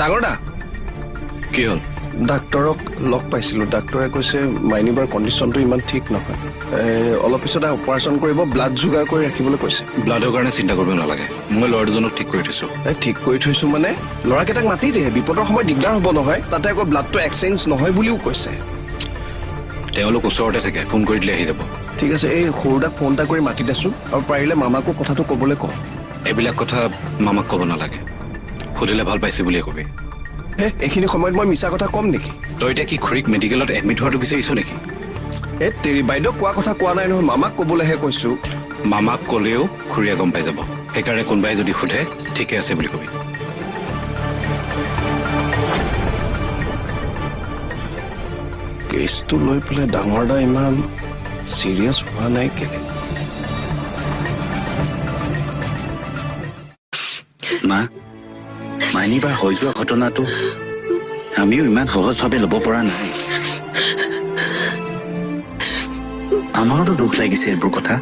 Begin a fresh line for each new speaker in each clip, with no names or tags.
ডাঙৰ দা
কি হ'ল?
ডাক্তৰক লগ পাইছিলোঁ। ডাক্তৰে কৈছে মাইনীবাৰ কণ্ডিশ্যনটো ইমান ঠিক নহয়, অলপ পিছতে অপাৰেশ্যন কৰিব, ব্লাড যোগাৰ কৰি ৰাখিবলৈ কৈছে।
ব্লাডৰ কাৰণে চিন্তা কৰিব নালাগে, মই ল'ৰা দুজনক ঠিক কৰি থৈছোঁ।
ঠিক কৰি থৈছোঁ মানে ল'ৰাকেইটাক মাতি দিয়ে, বিপদৰ সময়ত দিগদাৰ হ'ব নহয়। তাতে আকৌ ব্লাডটো এক্সচেঞ্জ নহয় বুলিও কৈছে।
তেওঁলোক ওচৰতে থাকে, ফোন কৰি দিলে আহি যাব।
ঠিক আছে, এই সৰুদাক ফোন এটা কৰি মাতি দেচোন, আৰু পাৰিলে মামাকো কথাটো ক'বলৈ কওঁ।
এইবিলাক কথা মামাক ক'ব নালাগে, সুধিলে ভাল পাইছে বুলিয়ে কবি।
এইখিনি সময়ত মই মিছা কথা ক'ম নেকি?
তই এতিয়া কি খুৰীক মেডিকেলত এডমিট হোৱাটো বিচাৰিছ নেকি?
তেৰি বাইদেউ কোৱা কথা কোৱা নাই নহয়, মামাক ক'বলৈহে কৈছোঁ।
মামাক ক'লেও খুৰীয়ে গম পাই যাব, সেইকাৰণে কোনোবাই যদি সোধে ঠিকে আছে বুলি কবি।
কেছটো লৈ পেলাই ডাঙৰ দা ইমান চিৰিয়াছ হোৱা নাই কেলে?
মা, মাইনীবাৰ হৈ যোৱা ঘটনাটো আমিও ইমান সহজভাৱে ল'ব পৰা নাই। আমাৰোতো দুখ লাগিছে এইবোৰ কথা।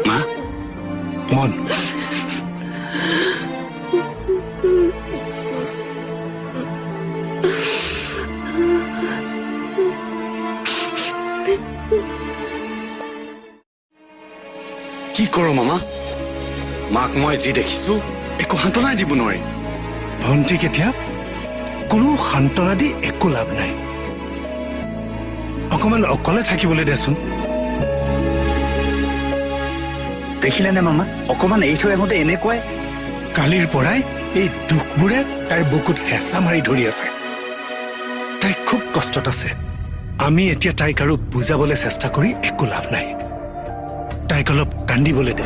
মা,
মন
কি কৰো মামা? মাক মই যি দেখিছো একো সান্তনাই দিব নোৱাৰি।
ভণ্টিক এতিয়া কোনো সান্তনা দি একো লাভ নাই, অকমান অকলে থাকিবলৈ দেচোন।
দেখিলেনে মামা, অকমান এৰি থৈ আহোঁতে এনেকুৱাই।
কালিৰ পৰাই এই দুখবোৰে তাইৰ বুকুত হেঁচা মাৰি ধৰি আছে। তাই খুব কষ্টত আছে। আমি এতিয়া তাইক আৰু বুজাবলৈ চেষ্টা কৰি একো লাভ নাই। তাইক অলপ কান্দিবলৈ দে।